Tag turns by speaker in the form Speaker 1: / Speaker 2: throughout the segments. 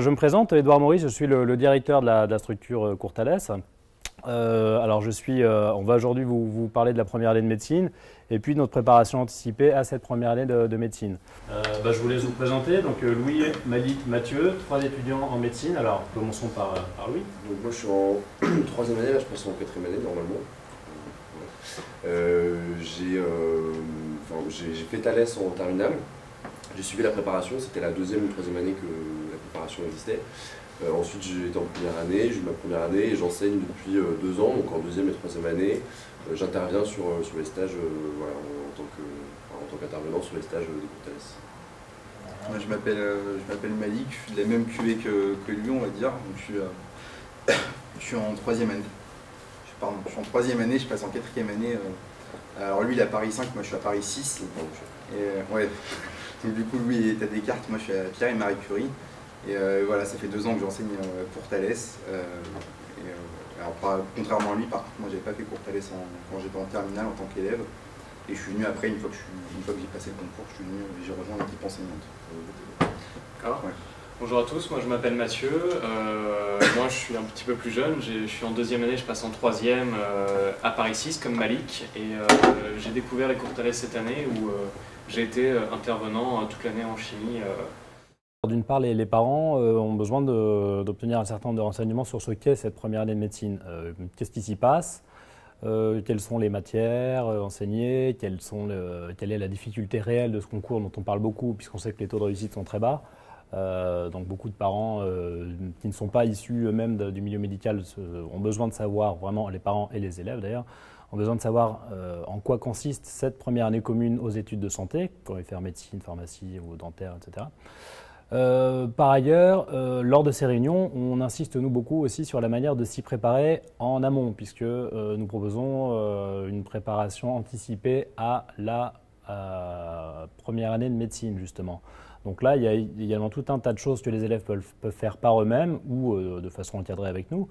Speaker 1: Je me présente, Édouard Maurice, je suis le directeur de la structure Courtales. Alors on va aujourd'hui vous parler de la première année de médecine et puis de notre préparation anticipée à cette première année de médecine. Je vous laisse vous présenter. Donc Louis, Malik, Mathieu, 3 étudiants en médecine. Alors commençons par Louis.
Speaker 2: Donc moi je suis en 3e année, là je passe en 4e année normalement. J'ai fait Thalès en terminale. J'ai suivi la préparation, c'était la 2e ou 3e année que la préparation existait. Ensuite j'ai été en première année, j'ai eu ma première année et j'enseigne depuis 2 ans, donc en 2e et 3e année. J'interviens sur les stages voilà, en tant qu'intervenant sur les stages des Courtales.
Speaker 3: Moi, je m'appelle Malik, je suis de la même QV que lui, on va dire. Donc, je suis en 3e année. Je suis en 3e année, je passe en 4e année. Alors lui il est à Paris 5, moi je suis à Paris 6. Et, ouais. Donc du coup lui est à Descartes, moi je suis à Pierre et Marie Curie. Et voilà, ça fait 2 ans que j'enseigne pour Thalès. Alors contrairement à lui, par contre, moi j'avais pas fait Courtales quand j'étais en terminale en tant qu'élève. Et je suis venu après, une fois que j'ai passé le concours, je suis venu et j'ai rejoint l'équipe enseignante.
Speaker 4: D'accord. Ouais. Bonjour à tous, moi je m'appelle Mathieu, moi je suis un petit peu plus jeune, je suis en 2e année, je passe en 3e à Paris 6 comme Malik et j'ai découvert les Courtales cette année où j'ai été intervenant toute l'année en chimie.
Speaker 1: D'une part, les parents ont besoin d'obtenir un certain nombre de renseignements sur ce qu'est cette première année de médecine. Qu'est-ce qui s'y passe? Quelles sont les matières enseignées? Quelle est la difficulté réelle de ce concours dont on parle beaucoup puisqu'on sait que les taux de réussite sont très bas? Donc beaucoup de parents qui ne sont pas issus eux-mêmes du milieu médical ont besoin de savoir, vraiment les parents et les élèves d'ailleurs, ont besoin de savoir en quoi consiste cette première année commune aux études de santé, qu'on va faire médecine, pharmacie ou dentaire, etc. Par ailleurs, lors de ces réunions, on insiste nous beaucoup aussi sur la manière de s'y préparer en amont, puisque nous proposons une préparation anticipée à la première année de médecine justement. Donc là, il y a également tout un tas de choses que les élèves peuvent faire par eux-mêmes ou de façon encadrée avec nous,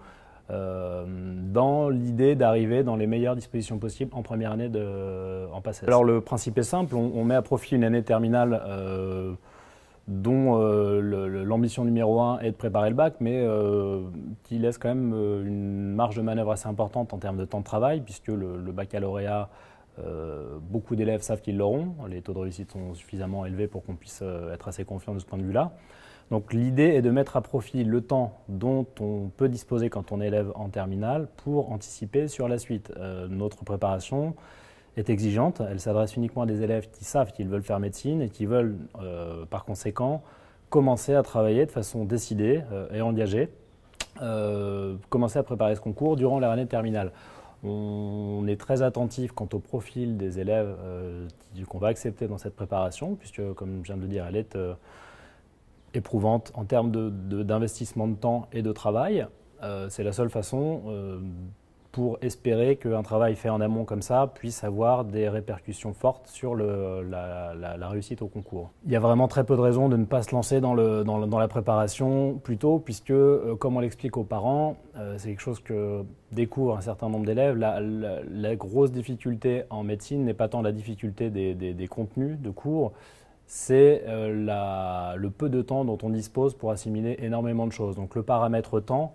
Speaker 1: dans l'idée d'arriver dans les meilleures dispositions possibles en première année en PACES. Alors le principe est simple, on met à profit une année terminale dont l'ambition numéro 1 est de préparer le bac, mais qui laisse quand même une marge de manœuvre assez importante en termes de temps de travail, puisque le baccalauréat, beaucoup d'élèves savent qu'ils l'auront. Les taux de réussite sont suffisamment élevés pour qu'on puisse être assez confiant de ce point de vue-là. Donc l'idée est de mettre à profit le temps dont on peut disposer quand on est élève en terminale pour anticiper sur la suite. Notre préparation est exigeante, elle s'adresse uniquement à des élèves qui savent qu'ils veulent faire médecine et qui veulent par conséquent commencer à travailler de façon décidée et engagée, commencer à préparer ce concours durant leur année terminale. On est très attentif quant au profil des élèves qu'on va accepter dans cette préparation, puisque, comme je viens de le dire, elle est éprouvante en termes d'investissement de temps et de travail. C'est la seule façon pour espérer qu'un travail fait en amont comme ça puisse avoir des répercussions fortes sur la réussite au concours. Il y a vraiment très peu de raisons de ne pas se lancer dans la préparation plus tôt, puisque, comme on l'explique aux parents, c'est quelque chose que découvrent un certain nombre d'élèves. La grosse difficulté en médecine n'est pas tant la difficulté des contenus de cours, c'est le peu de temps dont on dispose pour assimiler énormément de choses. Donc le paramètre temps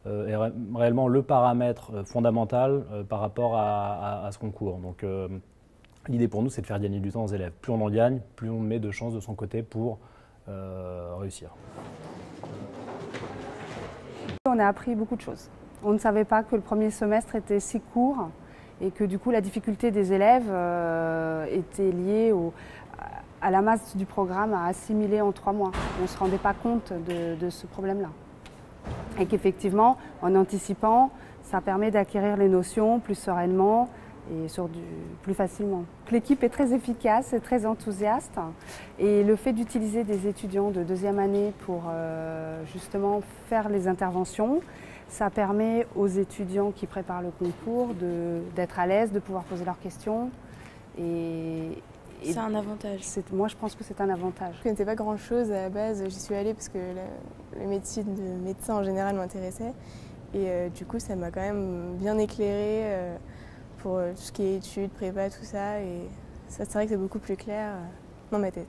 Speaker 1: est réellement le paramètre fondamental par rapport à ce concours. Donc l'idée pour nous, c'est de faire gagner du temps aux élèves. Plus on en gagne, plus on met de chances de son côté pour réussir.
Speaker 5: On a appris beaucoup de choses. On ne savait pas que le premier semestre était si court et que du coup la difficulté des élèves était liée à la masse du programme à assimiler en 3 mois. On ne se rendait pas compte de ce problème-là. Et qu'effectivement, en anticipant, ça permet d'acquérir les notions plus sereinement et plus facilement. L'équipe est très efficace et très enthousiaste. Et le fait d'utiliser des étudiants de 2e année pour justement faire les interventions, ça permet aux étudiants qui préparent le concours d'être à l'aise, de pouvoir poser leurs questions.
Speaker 6: C'est un avantage.
Speaker 5: Moi, je pense que c'est un avantage.
Speaker 6: Je ne connaissais pas grand-chose à la base. J'y suis allée parce que la médecine de médecin en général m'intéressait. Et du coup, ça m'a quand même bien éclairée pour tout ce qui est études, prépa, tout ça. Et ça, c'est vrai que c'est beaucoup plus clair dans ma tête.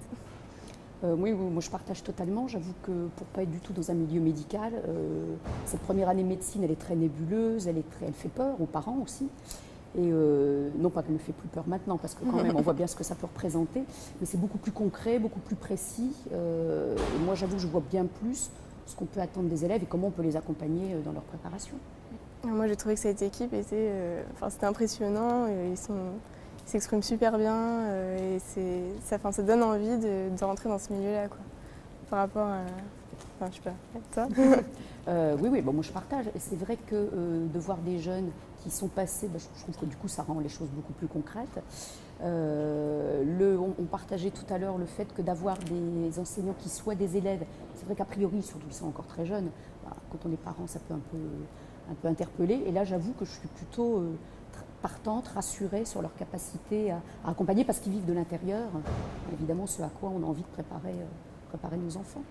Speaker 7: Oui, moi je partage totalement. J'avoue que pour ne pas être du tout dans un milieu médical, cette première année de médecine, elle est très nébuleuse, elle fait peur aux parents aussi. Et non pas qu'elle ne fait plus peur maintenant, parce que quand même on voit bien ce que ça peut représenter, mais c'est beaucoup plus concret, beaucoup plus précis. Et moi j'avoue que je vois bien plus ce qu'on peut attendre des élèves et comment on peut les accompagner dans leur préparation.
Speaker 6: Moi j'ai trouvé que cette équipe était, c'était impressionnant, ils s'expriment super bien et ça donne envie de rentrer dans ce milieu-là, quoi. Par rapport à... Enfin, je sais pas, toi?
Speaker 7: Oui, bon, moi je partage. C'est vrai que de voir des jeunes qui sont passés, je trouve que du coup ça rend les choses beaucoup plus concrètes. On partageait tout à l'heure le fait que d'avoir des enseignants qui soient des élèves, c'est vrai qu'a priori, surtout ils sont encore très jeunes, quand on est parent ça peut un peu interpeller. Et là j'avoue que je suis plutôt partante, rassurée sur leur capacité à accompagner parce qu'ils vivent de l'intérieur, évidemment ce à quoi on a envie de préparer nos enfants.